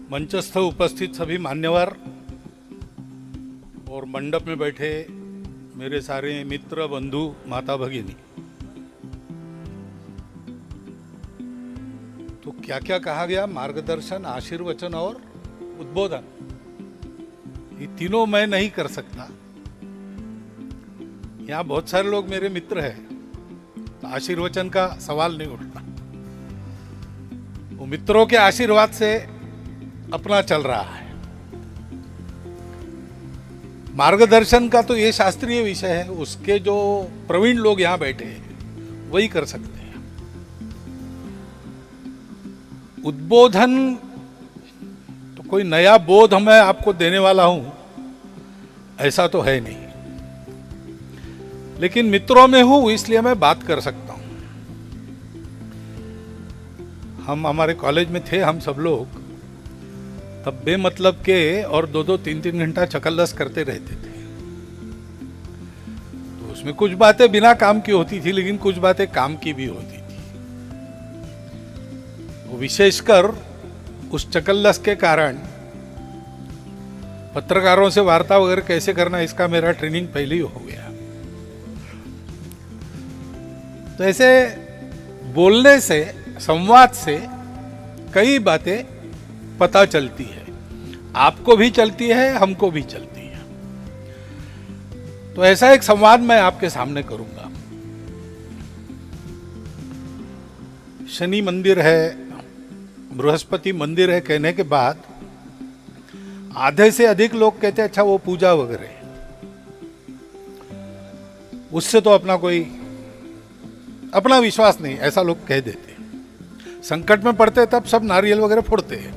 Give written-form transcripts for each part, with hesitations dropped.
मंचस्थ उपस्थित सभी मान्यवर और मंडप में बैठे मेरे सारे मित्र बंधु माता भगिनी, तो क्या क्या कहा गया, मार्गदर्शन, आशीर्वचन और उद्बोधन, ये तीनों मैं नहीं कर सकता। यहाँ बहुत सारे लोग मेरे मित्र हैं, तो आशीर्वचन का सवाल नहीं उठता। वो मित्रों के आशीर्वाद से अपना चल रहा है। मार्गदर्शन का तो ये शास्त्रीय विषय है, उसके जो प्रवीण लोग यहाँ बैठे हैं वही कर सकते हैं। उद्बोधन तो कोई नया बोध मैं आपको देने वाला हूं ऐसा तो है नहीं, लेकिन मित्रों में हूं इसलिए मैं बात कर सकता हूं। हम हमारे कॉलेज में थे, हम सब लोग तब बेमतलब के और 2-2, 3-3 घंटा चकल्लस करते रहते थे। तो उसमें कुछ बातें बिना काम की होती थी, लेकिन कुछ बातें काम की भी होती थी। तो विशेषकर उस चकल्लस के कारण पत्रकारों से वार्ता वगैरह कैसे करना, इसका मेरा ट्रेनिंग पहले ही हो गया। तो ऐसे बोलने से, संवाद से कई बातें पता चलती है, आपको भी चलती है, हमको भी चलती है। तो ऐसा एक संवाद मैं आपके सामने करूंगा। शनि मंदिर है, बृहस्पति मंदिर है कहने के बाद आधे से अधिक लोग कहते हैं अच्छा वो पूजा वगैरह, उससे तो अपना विश्वास नहीं, ऐसा लोग कह देते। संकट में पड़ते तब सब नारियल वगैरह फोड़ते हैं,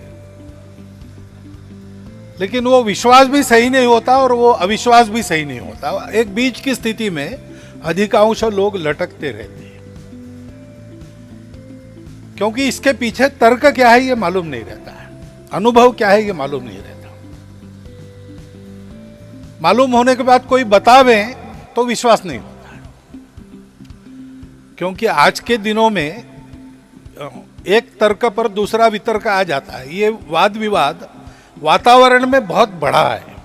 लेकिन वो विश्वास भी सही नहीं होता और वो अविश्वास भी सही नहीं होता। एक बीच की स्थिति में अधिकांश लोग लटकते रहते हैं, क्योंकि इसके पीछे तर्क क्या है ये मालूम नहीं रहता है, अनुभव क्या है ये मालूम नहीं रहता। मालूम होने के बाद कोई बतावे तो विश्वास नहीं होता है, क्योंकि आज के दिनों में एक तर्क पर दूसरा वितर्क आ जाता है। ये वाद विवाद वातावरण में बहुत बढ़ा है।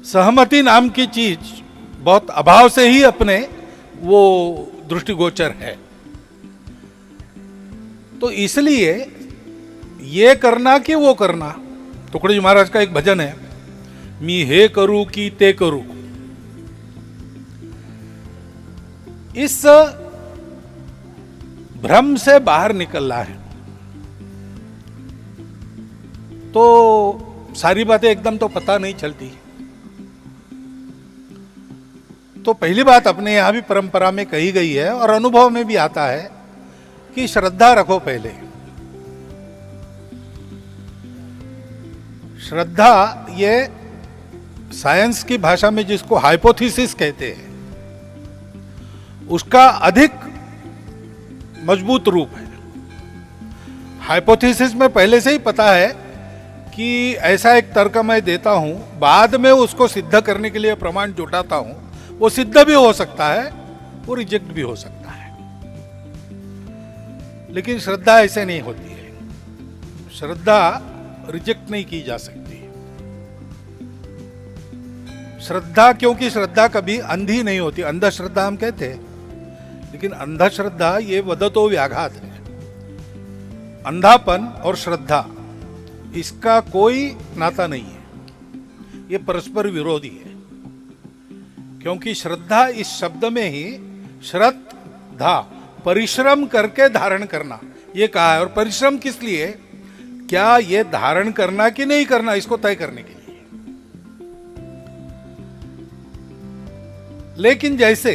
सहमति नाम की चीज बहुत अभाव से ही अपने वो दृष्टिगोचर है। तो इसलिए ये करना कि वो करना, टुकड़े जी महाराज का एक भजन है, मी हे करू कि ते करू। इस भ्रम से बाहर निकलना है तो सारी बातें एकदम तो पता नहीं चलती। तो पहली बात अपने यहां भी परंपरा में कही गई है और अनुभव में भी आता है कि श्रद्धा रखो पहले। श्रद्धा, ये साइंस की भाषा में जिसको हाइपोथेसिस कहते हैं, उसका अधिक मजबूत रूप है। हाइपोथेसिस में पहले से ही पता है कि ऐसा एक तर्क मैं देता हूं, बाद में उसको सिद्ध करने के लिए प्रमाण जुटाता हूं, वो सिद्ध भी हो सकता है, वो रिजेक्ट भी हो सकता है। लेकिन श्रद्धा ऐसे नहीं होती है, श्रद्धा रिजेक्ट नहीं की जा सकती। श्रद्धा, क्योंकि श्रद्धा कभी अंधी नहीं होती। अंधश्रद्धा हम कहते हैं, लेकिन अंधश्रद्धा ये वदतो व्याघात है। अंधापन और श्रद्धा, इसका कोई नाता नहीं है, ये परस्पर विरोधी है। क्योंकि श्रद्धा इस शब्द में ही श्रद्धा, परिश्रम करके धारण करना, ये कहा है। और परिश्रम किस लिए? क्या ये धारण करना कि नहीं करना, इसको तय करने के लिए। लेकिन जैसे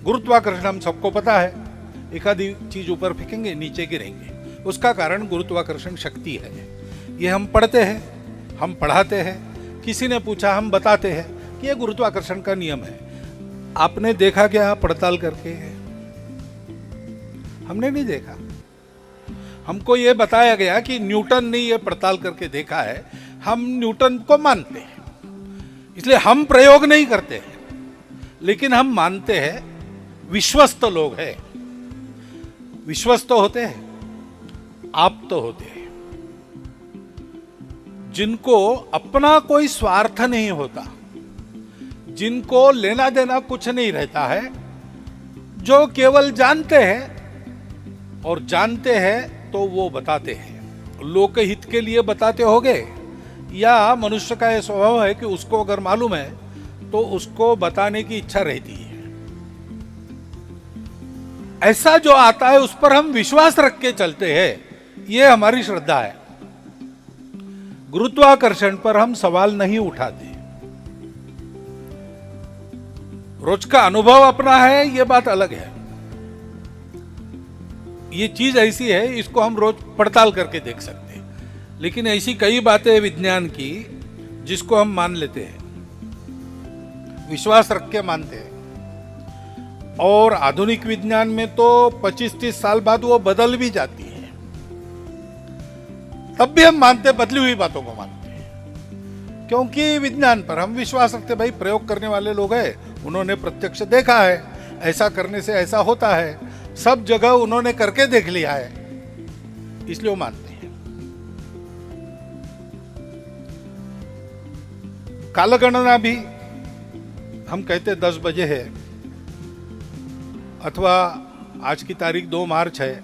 गुरुत्वाकर्षण हम सबको पता है, एक आधी चीज ऊपर फेंकेंगे नीचे गिरेंगे, उसका कारण गुरुत्वाकर्षण शक्ति है। ये हम पढ़ते हैं, हम पढ़ाते हैं, किसी ने पूछा हम बताते हैं कि ये गुरुत्वाकर्षण का नियम है। आपने देखा क्या पड़ताल करके? हमने नहीं देखा। हमको ये बताया गया कि न्यूटन ने ये पड़ताल करके देखा है, हम न्यूटन को मानते हैं, इसलिए हम प्रयोग नहीं करते हैं, लेकिन हम मानते हैं। विश्वस्त लोग हैं, विश्वस्त होते हैं, आप्त होते हैं, जिनको अपना कोई स्वार्थ नहीं होता, जिनको लेना देना कुछ नहीं रहता है, जो केवल जानते हैं और जानते हैं तो वो बताते हैं। लोकहित के लिए बताते होगे, या मनुष्य का यह स्वभाव है कि उसको अगर मालूम है तो उसको बताने की इच्छा रहती है। ऐसा जो आता है उस पर हम विश्वास रख के चलते हैं, ये हमारी श्रद्धा है। गुरुत्वाकर्षण पर हम सवाल नहीं उठाते। रोज का अनुभव अपना है, ये बात अलग है। ये चीज ऐसी है, इसको हम रोज पड़ताल करके देख सकते हैं। लेकिन ऐसी कई बातें विज्ञान की जिसको हम मान लेते हैं, विश्वास रख के मानते हैं, और आधुनिक विज्ञान में तो 25-30 साल बाद वो बदल भी जाती है, तब भी हम मानते, बदली हुई बातों को मानते हैं, क्योंकि विज्ञान पर हम विश्वास रखते। भाई प्रयोग करने वाले लोग हैं, उन्होंने प्रत्यक्ष देखा है, ऐसा करने से ऐसा होता है, सब जगह उन्होंने करके देख लिया है, इसलिए वो मानते हैं। कालगणना भी हम कहते 10 बजे है, अथवा आज की तारीख 2 मार्च है।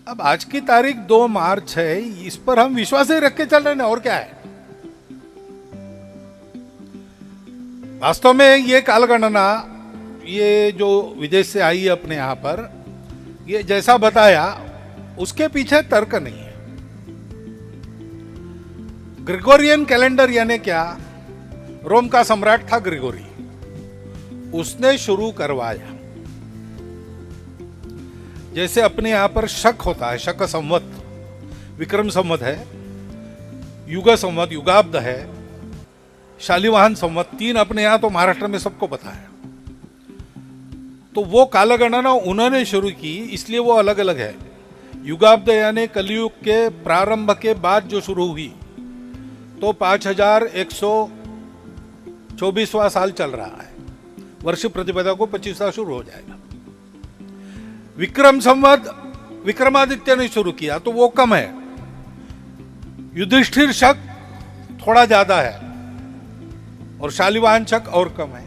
अब आज की तारीख 2 मार्च है, इस पर हम विश्वास ही रख के चल रहे हैं, और क्या है। वास्तव में ये कालगणना, ये जो विदेश से आई है अपने यहां पर, ये जैसा बताया उसके पीछे तर्क नहीं है। ग्रेगोरियन कैलेंडर यानी क्या, रोम का सम्राट था ग्रेगोरी, उसने शुरू करवाया। जैसे अपने यहां पर शक होता है, शक संवत, विक्रम संवत है, युग संवत, युगाब्द है, शालिवाहन संवत, 3 अपने यहां तो महाराष्ट्र में सबको पता है। तो वो कालगणना उन्होंने शुरू की, इसलिए वो अलग अलग है। युगाब्द यानी कलयुग के प्रारंभ के बाद जो शुरू हुई, तो 5124वां साल चल रहा है, वर्ष प्रतिपदा को 25वां शुरू हो जाएगा। विक्रम संवत विक्रमादित्य ने शुरू किया, तो वो कम है। युधिष्ठिर शक थोड़ा ज्यादा है, और शालिवाहन शक और कम है,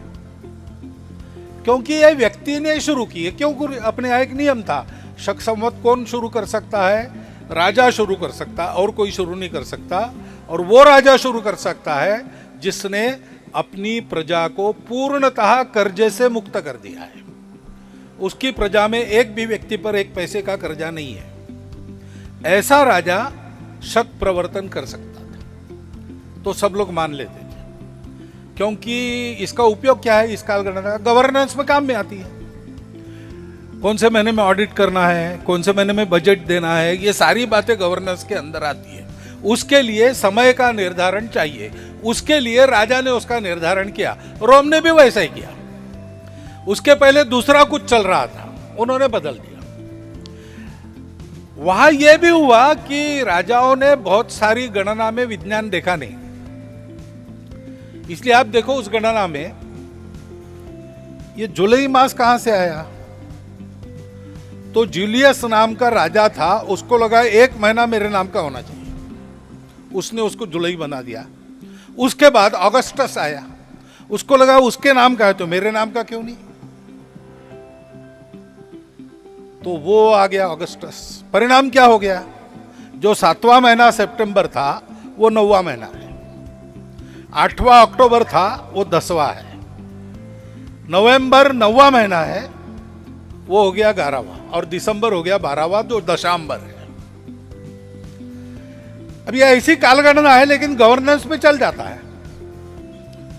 क्योंकि यह व्यक्ति ने शुरू की है। क्यों? अपने यहाँ एक नियम था, शक संवत कौन शुरू कर सकता है? राजा शुरू कर सकता, और कोई शुरू नहीं कर सकता। और वो राजा शुरू कर सकता है जिसने अपनी प्रजा को पूर्णतः कर्जे से मुक्त कर दिया है। उसकी प्रजा में एक भी व्यक्ति पर 1 पैसे का कर्जा नहीं है। ऐसा राजा शक प्रवर्तन कर सकता था, तो सब लोग मान लेते थे, क्योंकि इसका उपयोग क्या है? इस कालगणना का गवर्नेंस में काम में आती है। कौन से महीने में ऑडिट करना है, कौन से महीने में बजट देना है, ये सारी बातें गवर्नेंस के अंदर आती है। उसके लिए समय का निर्धारण चाहिए, उसके लिए राजा ने उसका निर्धारण किया। रोम ने भी वैसा ही किया। उसके पहले दूसरा कुछ चल रहा था, उन्होंने बदल दिया। वहां यह भी हुआ कि राजाओं ने बहुत सारी गणना में विज्ञान देखा नहीं, इसलिए आप देखो उस गणना में ये जुलाई मास कहां से आया? तो जूलियस नाम का राजा था, उसको लगा 1 महीना मेरे नाम का होना चाहिए, उसने उसको जुलाई बना दिया। उसके बाद अगस्टस आया, उसको लगा उसके नाम का है तो मेरे नाम का क्यों नहीं, तो वो आ गया अगस्टस। परिणाम क्या हो गया? जो 7वां महीना सितंबर था वो 9वां महीना है, 8वां अक्टूबर था वो 10वां है, नवंबर 9वां महीना है वो हो गया 11वां, और दिसंबर हो गया 12वां जो दशांबर है। अब ये ऐसी कालगणना है, लेकिन गवर्नेंस में चल जाता है।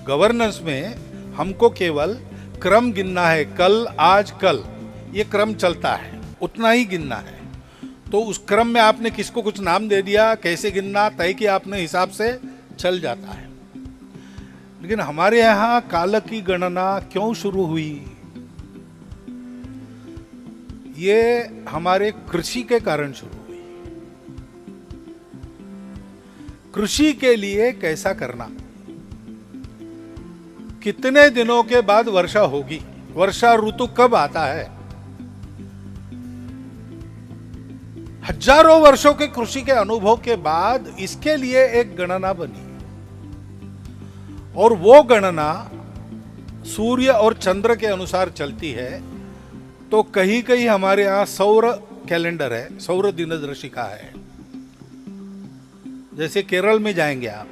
गवर्नेंस में हमको केवल क्रम गिनना है, कल आज कल, ये क्रम चलता है, उतना ही गिनना है। तो उस क्रम में आपने किसको कुछ नाम दे दिया, कैसे गिनना तय किया आपने, हिसाब से चल जाता है। लेकिन हमारे यहां काल की गणना क्यों शुरू हुई? ये हमारे कृषि के कारण शुरू हुई। कृषि के लिए कैसा करना, कितने दिनों के बाद वर्षा होगी, वर्षा ऋतु कब आता है, हजारों वर्षों के कृषि के अनुभव के बाद इसके लिए एक गणना बनी, और वो गणना सूर्य और चंद्र के अनुसार चलती है। तो कहीं कहीं हमारे यहां सौर कैलेंडर है, सौर दिनदर्शिका है। जैसे केरल में जाएंगे आप,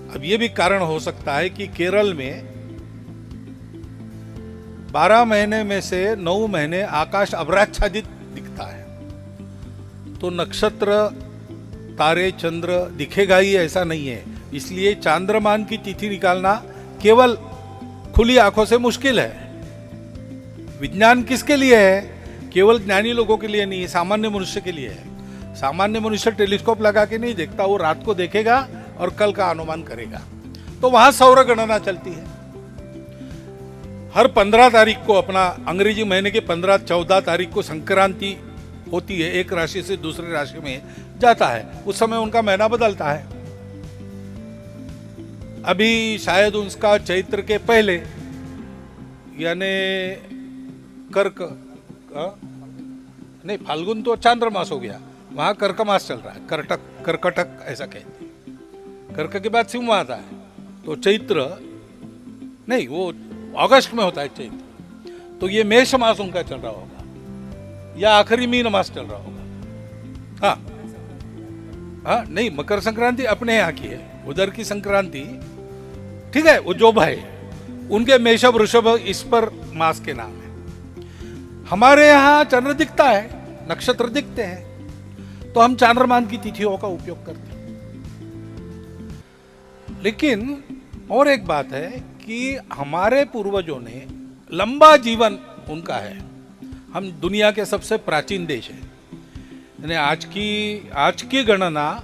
अब ये भी कारण हो सकता है कि केरल में 12 महीने में से 9 महीने आकाश अभ्राच्छादित दिखता है, तो नक्षत्र, तारे, चंद्र दिखेगा ही ऐसा नहीं है। इसलिए चांद्रमान की तिथि निकालना केवल खुली आंखों से मुश्किल है। विज्ञान किसके लिए है? केवल ज्ञानी लोगों के लिए नहीं है, सामान्य मनुष्य के लिए है। सामान्य मनुष्य टेलीस्कोप लगा के नहीं देखता, वो रात को देखेगा और कल का अनुमान करेगा। तो वहां सौर गणना चलती है। हर 15 तारीख को, अपना अंग्रेजी महीने के 15-14 तारीख को संक्रांति होती है, एक राशि से दूसरी राशि में जाता है। उस समय उनका महीना बदलता है। अभी शायद उसका चैत्र के पहले, यानी कर्क नहीं, फाल्गुन तो चांद्र मास हो गया, वहां कर्क मास चल रहा है, कर्कटक ऐसा कहते हैं। कर्क के बाद सिंह आता है, तो चैत्र नहीं, वो अगस्त में होता है चैत्र। तो ये मेष मास उनका चल रहा होगा, या आखिरी मीन मास चल रहा होगा। हाँ, नहीं, मकर संक्रांति अपने यहाँ की है, उधर की संक्रांति ठीक है, वो जो भाई उनके मेषभ वृषभ इस पर मास के नाम है। हमारे यहाँ चंद्र दिखता है, नक्षत्र दिखते हैं, तो हम चांद्रमान की तिथियों का उपयोग करते हैं। लेकिन और एक बात है कि हमारे पूर्वजों ने लंबा जीवन उनका है। हम दुनिया के सबसे प्राचीन देश हैं, यानी आज की गणना,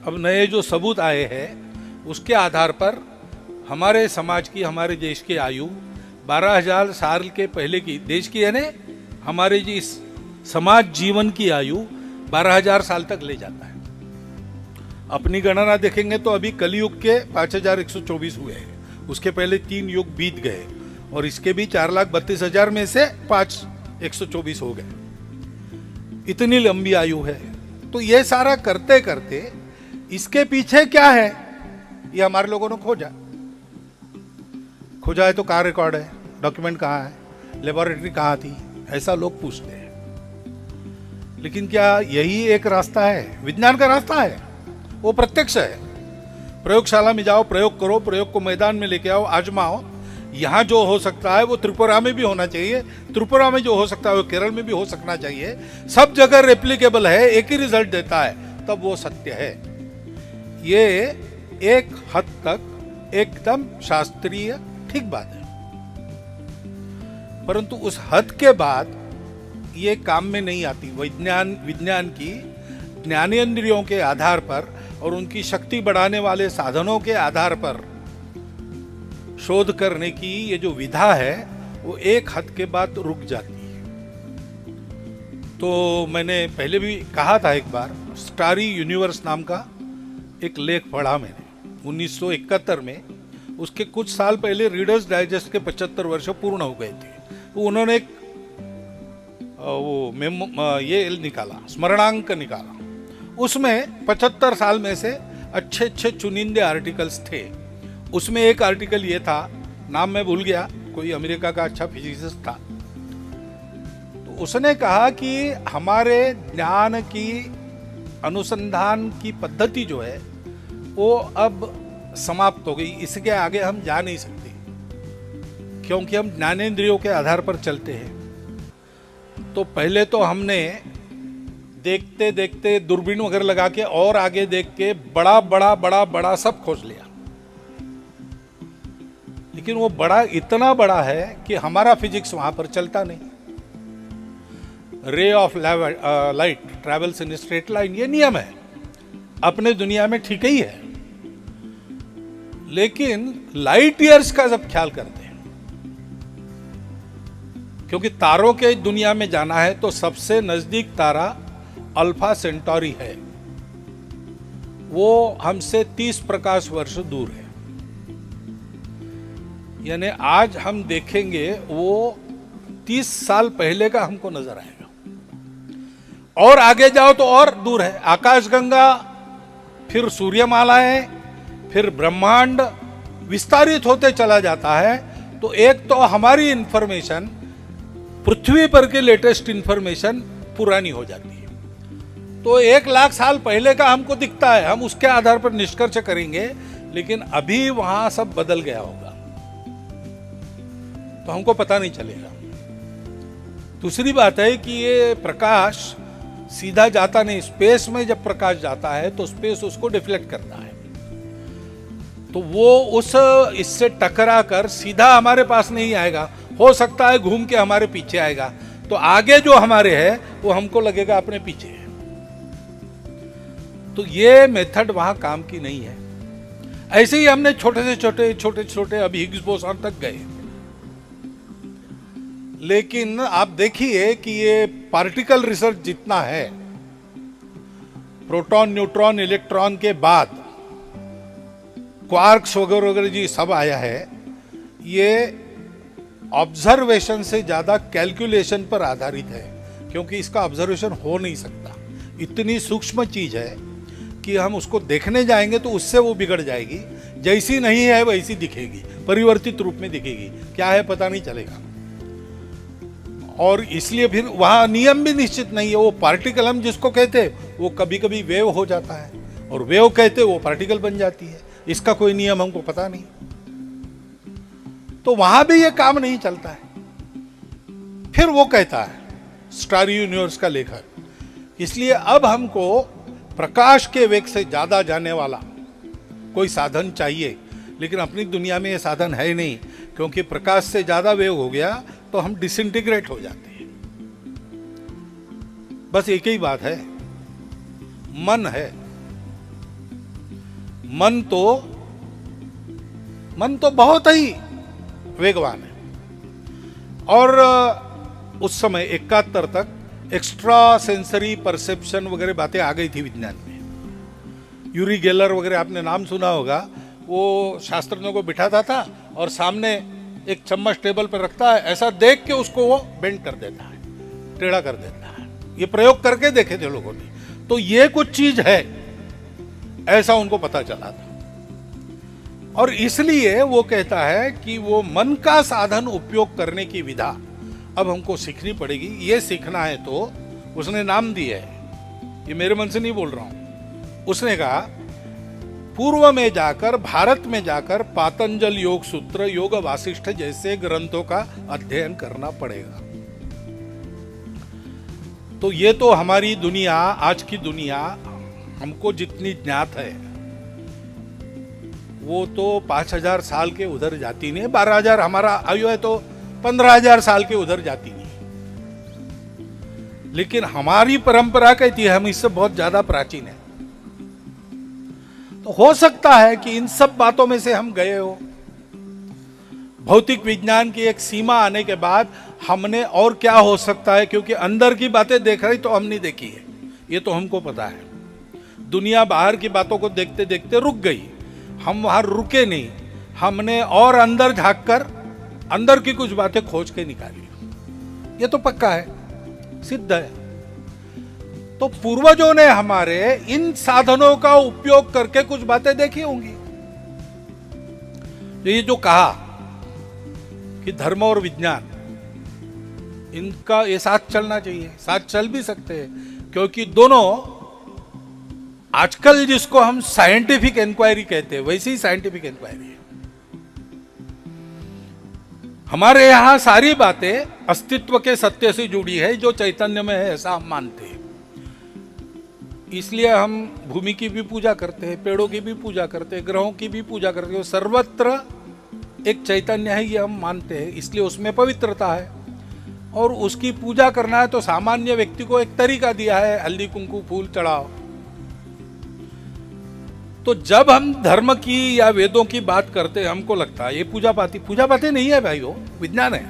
अब नए जो सबूत आए हैं उसके आधार पर हमारे समाज की, हमारे देश की आयु 12,000 साल के पहले की, देश की यानी हमारे जी समाज जीवन की आयु 12,000 साल तक ले जाता है। अपनी गणना देखेंगे तो अभी कलयुग के 5,124 हुए हैं, उसके पहले 3 युग बीत गए, और इसके भी 4,32,000 में से 5,124 हो गए। इतनी लंबी आयु है। तो ये सारा करते करते इसके पीछे क्या है, ये हमारे लोगों ने खोजा है तो कहाँ रिकॉर्ड है, डॉक्यूमेंट कहाँ है, लेबोरेटरी कहाँ थी, ऐसा लोग पूछते हैं। लेकिन क्या यही एक रास्ता है? विज्ञान का रास्ता है, वो प्रत्यक्ष है। प्रयोगशाला में जाओ, प्रयोग करो, प्रयोग को मैदान में लेके आओ, आजमाओ। यहाँ जो हो सकता है वो त्रिपुरा में भी होना चाहिए, त्रिपुरा में जो हो सकता है वो केरल में भी हो सकना चाहिए। सब जगह रेप्लिकेबल है, एक ही रिजल्ट देता है, तब वो सत्य है। ये एक हद तक एकदम शास्त्रीय ठीक बात है, परंतु उस हद के बाद ये काम में नहीं आती। विज्ञान की ज्ञानेंद्रियों के आधार पर और उनकी शक्ति बढ़ाने वाले साधनों के आधार पर शोध करने की ये जो विधा है वो एक हद के बाद रुक जाती है। तो मैंने पहले भी कहा था, एक बार स्टारी यूनिवर्स नाम का एक लेख पढ़ा मैंने 1971 में। उसके कुछ साल पहले रीडर्स डाइजेस्ट के 75 वर्ष पूर्ण हो गए थे। तो उन्होंने एक ये निकाला, स्मरणांक निकाला। उसमें 75 साल में से अच्छे अच्छे चुनिंदे आर्टिकल्स थे। उसमें एक आर्टिकल ये था, नाम मैं भूल गया, कोई अमेरिका का अच्छा फिजिसिस्ट था। तो उसने कहा कि हमारे ज्ञान की अनुसंधान की पद्धति जो है वो अब समाप्त हो गई, इसके आगे हम जा नहीं सकते, क्योंकि हम ज्ञानेंद्रियों के आधार पर चलते हैं। तो पहले तो हमने देखते देखते दूरबीन वगैरह लगा के और आगे देख के बड़ा बड़ा बड़ा बड़ा सब खोज लिया, लेकिन वो बड़ा इतना बड़ा है कि हमारा फिजिक्स वहां पर चलता नहीं। Ray of light travels in straight line, ये नियम है, अपने दुनिया में ठीक ही है। लेकिन लाइट ईयर्स का जब ख्याल करते हैं, क्योंकि तारों के दुनिया में जाना है तो सबसे नजदीक तारा अल्फा सेंटोरी है, वो हमसे 30 प्रकाश वर्ष दूर है। यानी आज हम देखेंगे वो 30 साल पहले का हमको नजर आएगा। और आगे जाओ तो और दूर है, आकाशगंगा, फिर सूर्यमालाएं, फिर ब्रह्मांड विस्तारित होते चला जाता है। तो एक तो हमारी इंफॉर्मेशन, पृथ्वी पर के लेटेस्ट इंफॉर्मेशन पुरानी हो जाती है। तो 1,00,000 साल पहले का हमको दिखता है, हम उसके आधार पर निष्कर्ष करेंगे, लेकिन अभी वहां सब बदल गया होगा तो हमको पता नहीं चलेगा। दूसरी बात है कि ये प्रकाश सीधा जाता नहीं, स्पेस में जब प्रकाश जाता है तो स्पेस उसको डिफ्लेक्ट करता है, तो वो उस इससे टकरा कर सीधा हमारे पास नहीं आएगा, हो सकता है घूम के हमारे पीछे आएगा। तो आगे जो हमारे है वो हमको लगेगा अपने पीछे है। तो ये मेथड वहां काम की नहीं है। ऐसे ही हमने छोटे छोटे अभी हिग्स बोसॉन तक गए, लेकिन आप देखिए कि ये पार्टिकल रिसर्च जितना है, प्रोटॉन, न्यूट्रॉन, इलेक्ट्रॉन के बाद क्वार्क्स वगैरह वगैरह जी सब आया है, ये ऑब्जर्वेशन से ज्यादा कैलकुलेशन पर आधारित है, क्योंकि इसका ऑब्जर्वेशन हो नहीं सकता। इतनी सूक्ष्म चीज है कि हम उसको देखने जाएंगे तो उससे वो बिगड़ जाएगी, जैसी नहीं है वैसी दिखेगी, परिवर्तित रूप में दिखेगी, क्या है पता नहीं चलेगा। और इसलिए फिर वहां नियम भी निश्चित नहीं है। वो पार्टिकल हम जिसको कहते हैं वो कभी कभी वेव हो जाता है, और वेव कहते वो पार्टिकल बन जाती है, इसका कोई नियम हमको पता नहीं। तो वहां भी ये काम नहीं चलता है। फिर वो कहता है स्टार यूनिवर्स का लेखक, इसलिए अब हमको प्रकाश के वेग से ज्यादा जाने वाला कोई साधन चाहिए, लेकिन अपनी दुनिया में ये साधन है नहीं, क्योंकि प्रकाश से ज्यादा वेग हो गया तो हम डिसइंटीग्रेट हो जाते हैं। बस एक ही बात है, मन है। मन तो बहुत ही वेगवान है। और उस समय 71 तक एक्स्ट्रा सेंसरी परसेप्शन वगैरह बातें आ गई थी विज्ञान में। यूरी गेलर वगैरह आपने नाम सुना होगा। वो शास्त्रज्ञों को बिठाता था और सामने एक चम्मच टेबल पर रखता है, ऐसा देख के उसको वो बेंड कर देता है, टेढ़ा कर देता है। ये प्रयोग करके देखे थे लोगों ने। तो ये कुछ चीज है, ऐसा उनको पता चला था। और इसलिए वो कहता है कि वो मन का साधन उपयोग करने की विधा अब हमको सीखनी पड़ेगी। ये सीखना है तो उसने नाम दिया है, ये मेरे मन से नहीं बोल रहा हूं। उसने कहा पूर्व में जाकर, भारत में जाकर पातंजल योग सूत्र, योग वासिष्ठ जैसे ग्रंथों का अध्ययन करना पड़ेगा। तो ये तो हमारी दुनिया, आज की दुनिया हमको जितनी ज्ञात है वो तो 5,000 साल के उधर जाती नहीं, 12,000 हमारा आयु है तो 15,000 साल के उधर जाती नहीं। लेकिन हमारी परंपरा कहती है हम इससे बहुत ज्यादा प्राचीन है। तो हो सकता है कि इन सब बातों में से हम गए हो। भौतिक विज्ञान की एक सीमा आने के बाद हमने और क्या हो सकता है, क्योंकि अंदर की बातें देख रही तो हमने देखी है, ये तो हमको पता है। दुनिया बाहर की बातों को देखते देखते रुक गई, हम वहां रुके नहीं, हमने और अंदर झांककर अंदर की कुछ बातें खोज के निकाली। ये तो पक्का है, सिद्ध है। तो पूर्वजों ने हमारे इन साधनों का उपयोग करके कुछ बातें देखी होंगी। ये जो कहा कि धर्म और विज्ञान इनका ये साथ चलना चाहिए, साथ चल भी सकते हैं, क्योंकि दोनों आजकल जिसको हम साइंटिफिक इंक्वायरी कहते हैं वैसी ही साइंटिफिक इंक्वायरी है। हमारे यहां सारी बातें अस्तित्व के सत्य से जुड़ी है, जो चैतन्य में है ऐसा हम मानते हैं। इसलिए हम भूमि की भी पूजा करते हैं, पेड़ों की भी पूजा करते हैं, ग्रहों की भी पूजा करते हैं। सर्वत्र एक चैतन्य है ये हम मानते हैं, इसलिए उसमें पवित्रता है। और उसकी पूजा करना है तो सामान्य व्यक्ति को एक तरीका दिया है, हल्दी कुंकू फूल चढ़ाओ। तो जब हम धर्म की या वेदों की बात करते हैं हमको लगता है ये पूजा पाती नहीं है भाई, वो विज्ञान है,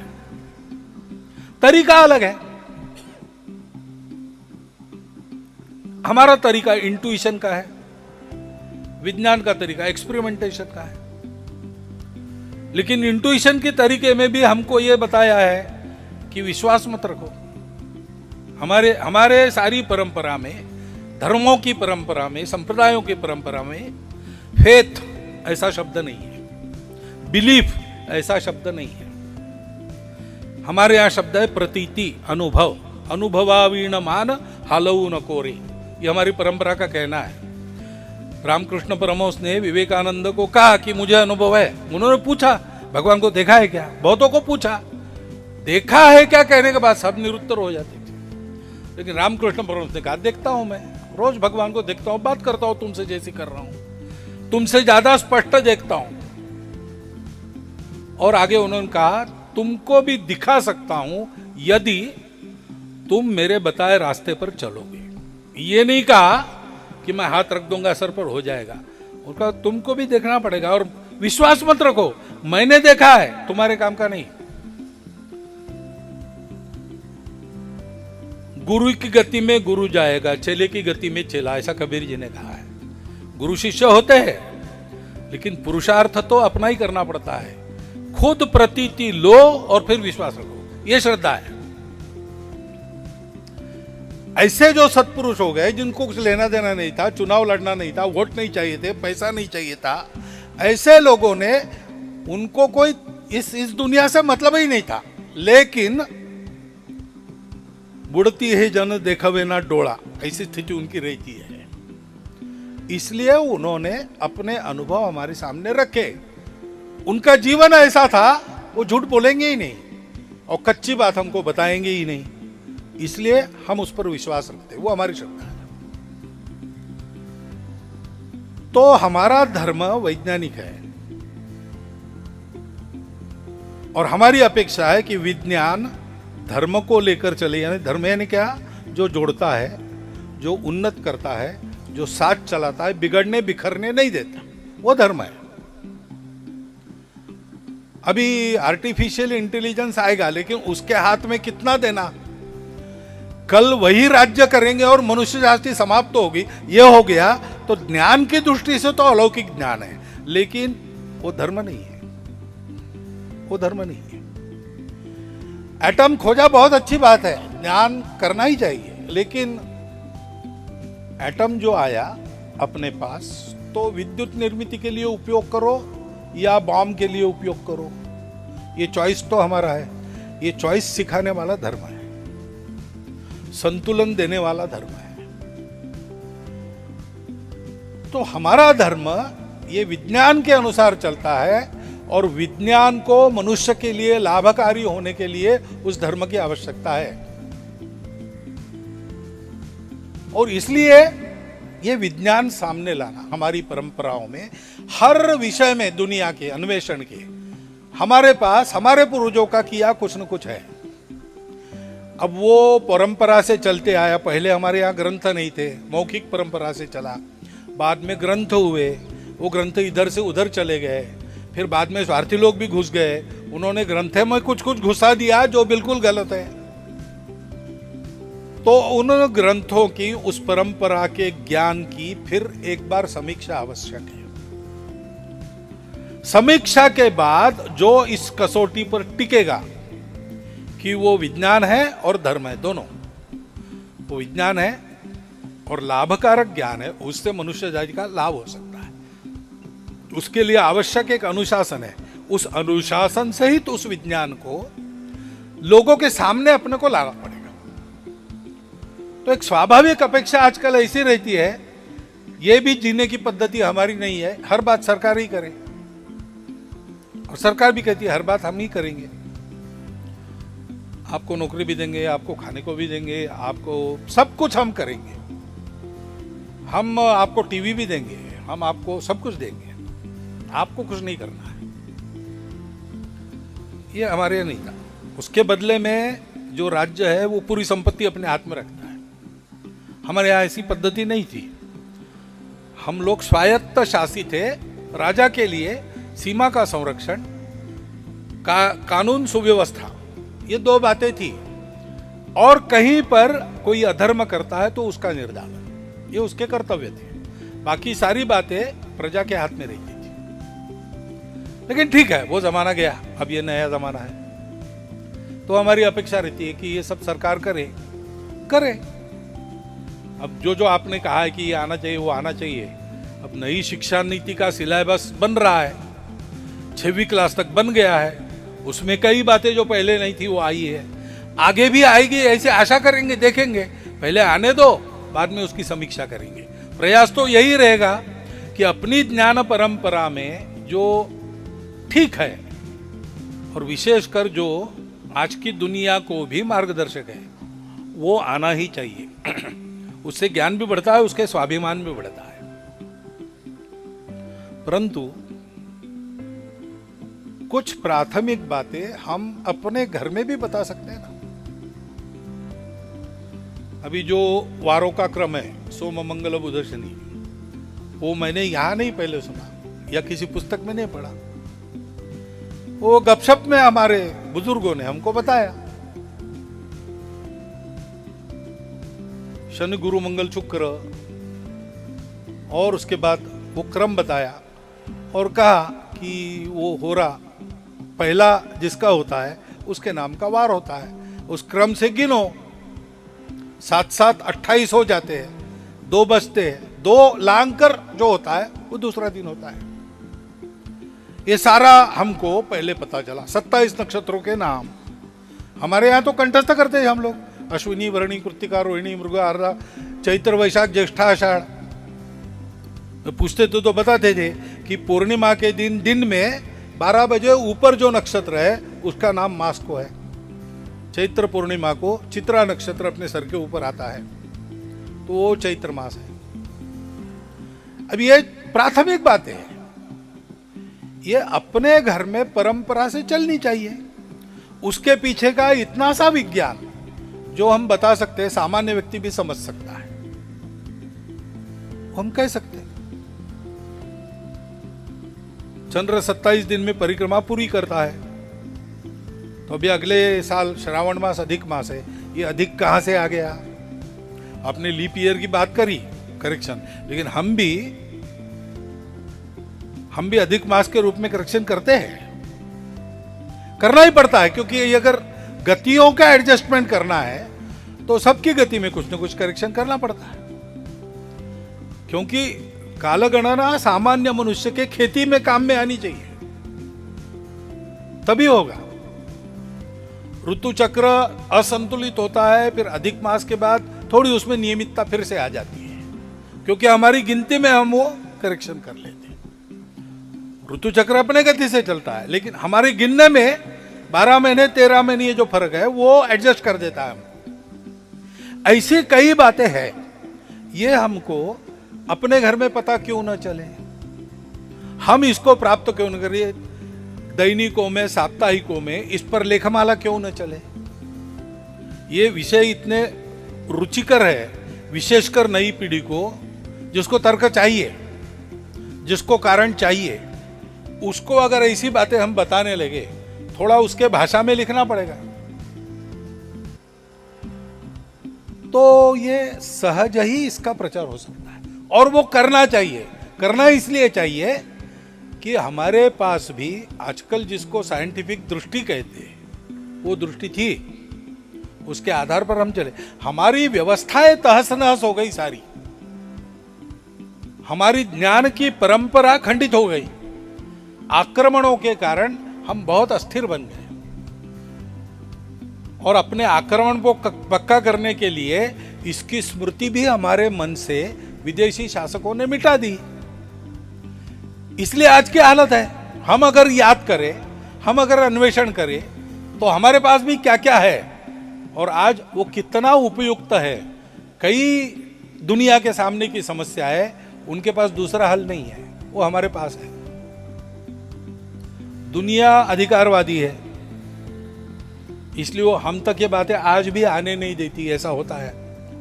तरीका अलग है। हमारा तरीका इंट्यूशन का है, विज्ञान का तरीका एक्सपेरिमेंटेशन का है। लेकिन इंट्यूशन के तरीके में भी हमको ये बताया है कि विश्वास मत रखो, हमारे हमारे सारी परंपरा में, धर्मों की परंपरा में, संप्रदायों की परंपरा में फेथ ऐसा शब्द नहीं है, बिलीफ ऐसा शब्द नहीं है। हमारे यहां शब्द है प्रतीति, अनुभव। अनुभवावीण मान हालऊ न कोरे, ये हमारी परंपरा का कहना है। रामकृष्ण परमहंस ने विवेकानंद को कहा कि मुझे अनुभव है। उन्होंने पूछा भगवान को देखा है क्या, बहुतों को पूछा, देखा है क्या कहने के बाद सब निरुत्तर हो जाते थे। लेकिन रामकृष्ण परमहंस ने कहा देखता हूं, मैं रोज भगवान को देखता हूं, बात करता हूं तुमसे जैसी कर रहा हूं, तुमसे ज्यादा स्पष्ट देखता हूं। और आगे उन्होंने कहा तुमको भी दिखा सकता हूं यदि तुम मेरे बताए रास्ते पर चलोगे। ये नहीं कहा कि मैं हाथ रख दूंगा सर पर हो जाएगा, और कहा तुमको भी देखना पड़ेगा और विश्वास मत रखो, मैंने देखा है, तुम्हारे काम का नहीं। गुरु की गति में गुरु जाएगा, चेले की गति में चेला, ऐसा कबीर जी ने कहा है। गुरु शिष्य होते हैं, लेकिन पुरुषार्थ तो अपना ही करना पड़ता है। खुद प्रतीति लो और फिर विश्वास रखो, यह श्रद्धा है। ऐसे जो सत्पुरुष हो गए जिनको कुछ लेना देना नहीं था, चुनाव लड़ना नहीं था, वोट नहीं चाहिए थे, पैसा नहीं चाहिए था, ऐसे लोगों ने, उनको कोई इस दुनिया से मतलब ही नहीं था, लेकिन बुढ़ती है जन देखवे ना डोला, ऐसी स्थिति उनकी रहती है। इसलिए उन्होंने अपने अनुभव हमारे सामने रखे। उनका जीवन ऐसा था, वो झूठ बोलेंगे ही नहीं और कच्ची बात हमको बताएंगे ही नहीं, इसलिए हम उस पर विश्वास रखते, वो हमारी श्रद्धा है। तो हमारा धर्म वैज्ञानिक है और हमारी अपेक्षा है कि विज्ञान धर्म को लेकर चले, यानी धर्म यानी क्या, जो जोड़ता है, जो उन्नत करता है, जो साथ चलाता है, बिगड़ने बिखरने नहीं देता, वो धर्म है। अभी आर्टिफिशियल इंटेलिजेंस आएगा, लेकिन उसके हाथ में कितना देना, कल वही राज्य करेंगे और मनुष्य जाति समाप्त होगी, ये हो गया तो ज्ञान की दृष्टि से तो अलौकिक ज्ञान है, लेकिन वो धर्म नहीं है, वो धर्म नहीं है। एटम खोजा बहुत अच्छी बात है, ज्ञान करना ही चाहिए, लेकिन एटम जो आया अपने पास, तो विद्युत निर्मित के लिए उपयोग करो या बॉम्ब के लिए उपयोग करो, ये चॉइस तो हमारा है। ये चॉइस सिखाने वाला धर्म है, संतुलन देने वाला धर्म है। तो हमारा धर्म ये विज्ञान के अनुसार चलता है और विज्ञान को मनुष्य के लिए लाभकारी होने के लिए उस धर्म की आवश्यकता है। और इसलिए ये विज्ञान सामने लाना हमारी परंपराओं में, हर विषय में दुनिया के अन्वेषण के हमारे पास हमारे पूर्वजों का किया कुछ न कुछ है। अब वो परंपरा से चलते आया, पहले हमारे यहाँ ग्रंथ नहीं थे, मौखिक परंपरा से चला, बाद में ग्रंथ हुए, वो ग्रंथ इधर से उधर चले गए, फिर बाद में स्वार्थी लोग भी घुस गए, उन्होंने ग्रंथ में कुछ कुछ घुसा दिया जो बिल्कुल गलत है। तो उन ग्रंथों की, उस परंपरा के ज्ञान की फिर एक बार समीक्षा आवश्यक है। समीक्षा के बाद जो इस कसौटी पर टिकेगा कि वो विज्ञान है और धर्म है, दोनों, वो विज्ञान है और लाभकारक ज्ञान है, उससे मनुष्य जाति का लाभ हो सकता है, उसके लिए आवश्यक एक अनुशासन है। उस अनुशासन सहित उस विज्ञान को लोगों के सामने अपने को लाना पड़ेगा। तो एक स्वाभाविक अपेक्षा आजकल ऐसी रहती है, ये भी जीने की पद्धति हमारी नहीं है, हर बात सरकार ही करे, और सरकार भी कहती है हर बात हम ही करेंगे, आपको नौकरी भी देंगे, आपको खाने को भी देंगे, आपको सब कुछ हम करेंगे, हम आपको टीवी भी देंगे, हम आपको सब कुछ देंगे, आपको कुछ नहीं करना है। ये हमारे यहाँ नहीं था। उसके बदले में जो राज्य है वो पूरी संपत्ति अपने हाथ में रखता है। हमारे यहाँ ऐसी पद्धति नहीं थी, हम लोग स्वायत्त शासी थे। राजा के लिए सीमा का संरक्षण, कानून सुव्यवस्था, ये दो बातें थी, और कहीं पर कोई अधर्म करता है तो उसका निर्धारण, ये उसके कर्तव्य थे। बाकी सारी बातें प्रजा के हाथ में रहती थी। लेकिन ठीक है, वो जमाना गया, अब ये नया जमाना है, तो हमारी अपेक्षा रहती है कि ये सब सरकार करे, करें। अब जो आपने कहा है कि ये आना चाहिए वो आना चाहिए, अब नई शिक्षा नीति का सिलेबस बन रहा है, 6वीं क्लास तक बन गया है, उसमें कई बातें जो पहले नहीं थी वो आई है, आगे भी आएगी ऐसे आशा करेंगे, देखेंगे, पहले आने दो, बाद में उसकी समीक्षा करेंगे। प्रयास तो यही रहेगा कि अपनी ज्ञान परंपरा में जो ठीक है और विशेषकर जो आज की दुनिया को भी मार्गदर्शक है वो आना ही चाहिए। उससे ज्ञान भी बढ़ता है, उसके स्वाभिमान भी बढ़ता है। परंतु कुछ प्राथमिक बातें हम अपने घर में भी बता सकते हैं ना। अभी जो वारों का क्रम है, सोम मंगल बुध शनि, वो मैंने यहां नहीं पहले सुना या किसी पुस्तक में नहीं पढ़ा, वो गपशप में हमारे बुजुर्गों ने हमको बताया। शनि गुरु मंगल शुक्र, और उसके बाद वो क्रम बताया और कहा कि वो होरा पहला जिसका होता है उसके नाम का वार होता है, उस क्रम से गिनो, 7-7 28 हो जाते हैं, 2 बजते हैं, 2 लांग कर जो होता है वो दूसरा दिन होता है। ये सारा हमको पहले पता चला। 27 नक्षत्रों के नाम हमारे यहाँ तो कंठस्थ करते हैं हम लोग, अश्विनी भरणी कृत्तिका रोहिणी मृगा आर्द्रा चैत्र वैशाख ज्येष्ठा आषाढ़। पूछते तो बताते थे कि पूर्णिमा के दिन में 12 बजे ऊपर जो नक्षत्र है उसका नाम मास को है। चैत्र पूर्णिमा को चित्रा नक्षत्र अपने सर के ऊपर आता है तो वो चैत्र मास है। अब ये प्राथमिक बातें हैं, ये अपने घर में परंपरा से चलनी चाहिए। उसके पीछे का इतना सा विज्ञान जो हम बता सकते हैं, सामान्य व्यक्ति भी समझ सकता है, हम कह सकते हैं। चंद्र 27 दिन में परिक्रमा पूरी करता है, तो अभी अगले साल श्रावण मास अधिक मास है, ये अधिक कहां से आ गया? आपने लीप ईयर की बात करी, करेक्शन, लेकिन हम भी अधिक मास के रूप में करेक्शन करते हैं, करना ही पड़ता है, क्योंकि अगर गतियों का एडजस्टमेंट करना है तो सबकी गति में कुछ न कुछ करेक्शन करना पड़ता है, क्योंकि कालगणना सामान्य मनुष्य के खेती में काम में आनी चाहिए, तभी होगा। ऋतु चक्र असंतुलित होता है, फिर अधिक मास के बाद थोड़ी उसमें नियमितता फिर से आ जाती है, क्योंकि हमारी गिनती में हम वो करेक्शन कर लेते हैं। ऋतु चक्र अपने गति से चलता है, लेकिन हमारे गिनने में 12 महीने 13 महीने ये जो फर्क है वो एडजस्ट कर देता है हमको। ऐसी कई बातें हैं, ये हमको अपने घर में पता क्यों न चले, हम इसको प्राप्त क्यों न करिए, दैनिकों में साप्ताहिकों में इस पर लेखमाला क्यों न चले। ये विषय इतने रुचिकर है, विशेषकर नई पीढ़ी को, जिसको तर्क चाहिए, जिसको कारण चाहिए, उसको अगर ऐसी बातें हम बताने लगे, थोड़ा उसके भाषा में लिखना पड़ेगा, तो ये सहज ही इसका प्रचार हो सकता है। और वो करना चाहिए, करना इसलिए चाहिए कि हमारे पास भी आजकल जिसको साइंटिफिक दृष्टि कहते हैं वो दृष्टि थी, उसके आधार पर हम चले। हमारी व्यवस्थाएं तहस नहस हो गई सारी, हमारी ज्ञान की परंपरा खंडित हो गई, आक्रमणों के कारण हम बहुत अस्थिर बन गए, और अपने आक्रमण को पक्का करने के लिए इसकी स्मृति भी हमारे मन से विदेशी शासकों ने मिटा दी। इसलिए आज की हालत है। हम अगर याद करें, हम अगर अन्वेषण करें, तो हमारे पास भी क्या क्या है और आज वो कितना उपयुक्त है। कई दुनिया के सामने की समस्या है, उनके पास दूसरा हल नहीं है, वो हमारे पास है। दुनिया अधिकारवादी है, इसलिए वो हम तक ये बातें आज भी आने नहीं देती, ऐसा होता है,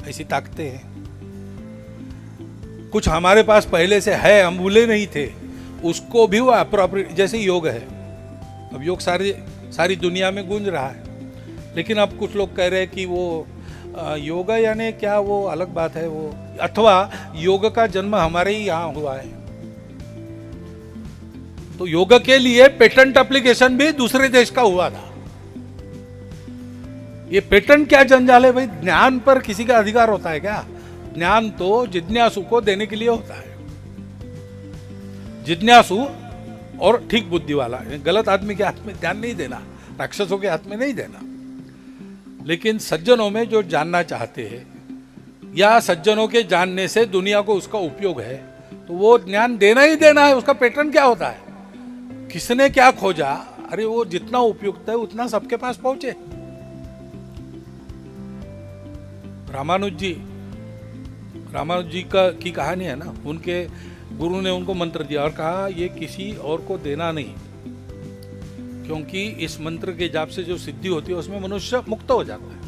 ऐसी ताकतें हैं। कुछ हमारे पास पहले से है, हम भूले नहीं थे, उसको भी वो अप्रोप्रिएट, जैसे योग है, अब योग सारी दुनिया में गूंज रहा है, लेकिन अब कुछ लोग कह रहे हैं कि वो योगा यानी क्या, वो अलग बात है, वो अथवा योग का जन्म हमारे ही यहाँ हुआ है। तो योग के लिए पेटेंट एप्लीकेशन भी दूसरे देश का हुआ था, ये पेटेंट क्या जंजाल है भाई? ज्ञान पर किसी का अधिकार होता है क्या? ज्ञान तो जिज्ञासु को देने के लिए होता है। जिज्ञासु और ठीक बुद्धि वाला, गलत आदमी के हाथ में ध्यान नहीं देना, राक्षसों के हाथ में नहीं देना। लेकिन सज्जनों में जो जानना चाहते हैं या सज्जनों के जानने से दुनिया को उसका उपयोग है, तो वो ज्ञान देना ही देना है। उसका पेटेंट क्या होता है? किसने क्या खोजा, अरे वो जितना उपयुक्त है उतना सबके पास पहुंचे। रामानुज जी की कहानी है ना, उनके गुरु ने उनको मंत्र दिया और कहा ये किसी और को देना नहीं, क्योंकि इस मंत्र के जाप से जो सिद्धि होती है उसमें मनुष्य मुक्त हो जाता है।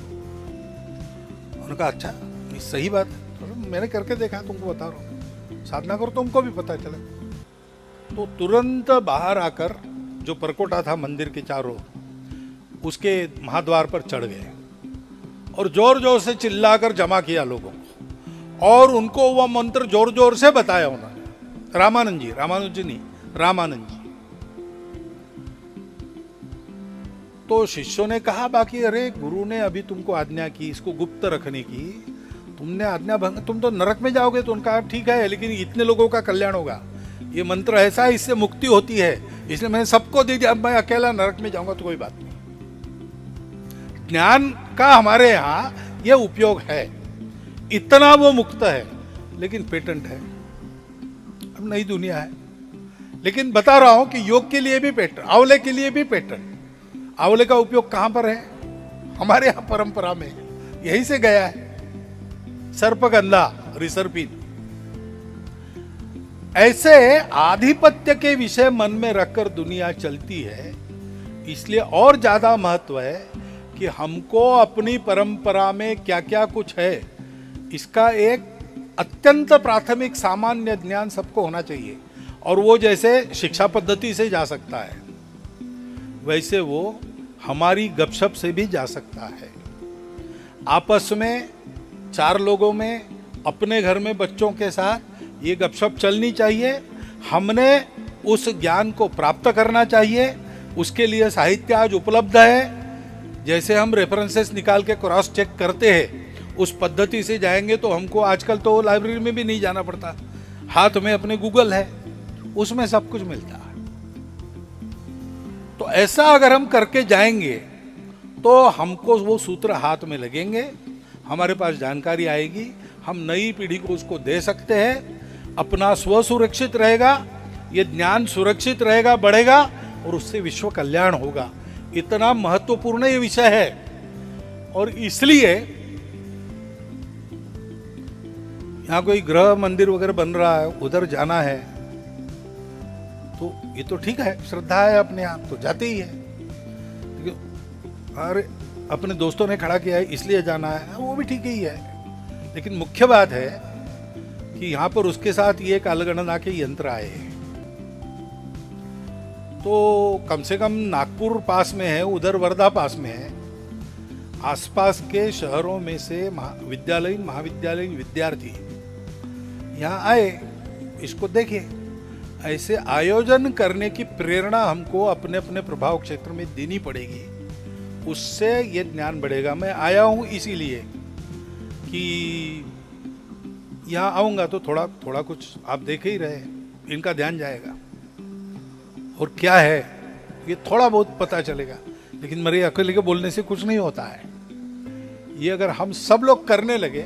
उन्होंने कहा अच्छा, ये सही बात है, तो मैंने करके देखा, तुमको बता रहा हूँ, साधना करो तुमको भी पता चले। तो तुरंत बाहर आकर जो परकोटा था मंदिर के चारों, उसके महाद्वार पर चढ़ गए और जोर जोर से चिल्लाकर जमा किया लोगों को, और उनको वह मंत्र जोर जोर से बताया उन्होंने। रामानंद जी नहीं, रामानंद जी। तो शिष्यों ने कहा बाकी, अरे गुरु ने अभी तुमको आज्ञा की इसको गुप्त रखने की, तुमने आज्ञा भंग, तुम तो नरक में जाओगे। तो उनका ठीक है, लेकिन इतने लोगों का कल्याण होगा, ये मंत्र ऐसा है, इससे मुक्ति होती है, इसलिए मैंने सबको दे दिया। अब मैं अकेला नरक में जाऊंगा तो कोई बात नहीं। ज्ञान का हमारे यहाँ ये उपयोग है, इतना वो मुक्त है, लेकिन पेटेंट है। अब नई दुनिया है, लेकिन बता रहा हूं कि योग के लिए भी पेटेंट, आंवले के लिए भी पेटेंट। आंवले का उपयोग कहां पर है? हमारे यहां परंपरा में यहीं से गया है। सर्पगंधा, रिसर्पिन। ऐसे आधिपत्य के विषय मन में रखकर दुनिया चलती है, इसलिए और ज्यादा महत्व है कि हमको अपनी परंपरा में क्या क्या कुछ है इसका एक अत्यंत प्राथमिक सामान्य ज्ञान सबको होना चाहिए। और वो जैसे शिक्षा पद्धति से जा सकता है, वैसे वो हमारी गपशप से भी जा सकता है। आपस में चार लोगों में, अपने घर में बच्चों के साथ ये गपशप चलनी चाहिए। हमने उस ज्ञान को प्राप्त करना चाहिए, उसके लिए साहित्य आज उपलब्ध है। जैसे हम रेफरेंसेस निकाल के क्रॉस चेक करते हैं, उस पद्धति से जाएंगे तो हमको आजकल तो लाइब्रेरी में भी नहीं जाना पड़ता, हाथ में अपने गूगल है, उसमें सब कुछ मिलता है। तो ऐसा अगर हम करके जाएंगे तो हमको वो सूत्र हाथ में लगेंगे, हमारे पास जानकारी आएगी, हम नई पीढ़ी को उसको दे सकते हैं। अपना स्व सुरक्षित रहेगा, ये ज्ञान सुरक्षित रहेगा, बढ़ेगा, और उससे विश्व कल्याण होगा। इतना महत्वपूर्ण ये विषय है। और इसलिए यहाँ कोई ग्रह मंदिर वगैरह बन रहा है, उधर जाना है तो ये तो ठीक है, श्रद्धा है अपने आप, तो जाते ही है। अरे अपने दोस्तों ने खड़ा किया है इसलिए जाना है, वो भी ठीक ही है। लेकिन मुख्य बात है कि यहाँ पर उसके साथ ये कालगणना के यंत्र आए हैं, तो कम से कम नागपुर पास में है, उधर वर्धा पास में है, आसपास के शहरों में से विद्यालयीन महाविद्यालयीन विद्यार्थी यहाँ आए, इसको देखे। ऐसे आयोजन करने की प्रेरणा हमको अपने अपने प्रभाव क्षेत्र में देनी पड़ेगी, उससे ये ज्ञान बढ़ेगा। मैं आया हूँ इसीलिए कि यहाँ आऊँगा तो थोड़ा थोड़ा कुछ आप देख ही रहे, इनका ध्यान जाएगा और क्या है ये थोड़ा बहुत पता चलेगा। लेकिन मेरे अकेले के बोलने से कुछ नहीं होता है। ये अगर हम सब लोग करने लगे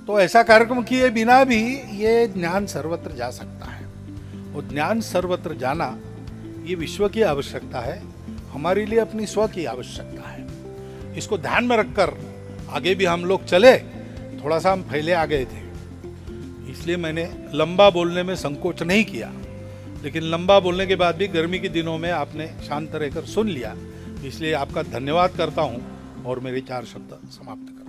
तो ऐसा कार्यक्रम किए बिना भी ये ज्ञान सर्वत्र जा सकता है। और ज्ञान सर्वत्र जाना ये विश्व की आवश्यकता है, हमारे लिए अपनी स्व की आवश्यकता है। इसको ध्यान में रखकर आगे भी हम लोग चले। थोड़ा सा हम फैले आ गए थे, इसलिए मैंने लंबा बोलने में संकोच नहीं किया, लेकिन लंबा बोलने के बाद भी गर्मी के दिनों में आपने शांत रहकर सुन लिया, इसलिए आपका धन्यवाद करता हूँ और मेरे 4 शब्द समाप्त कर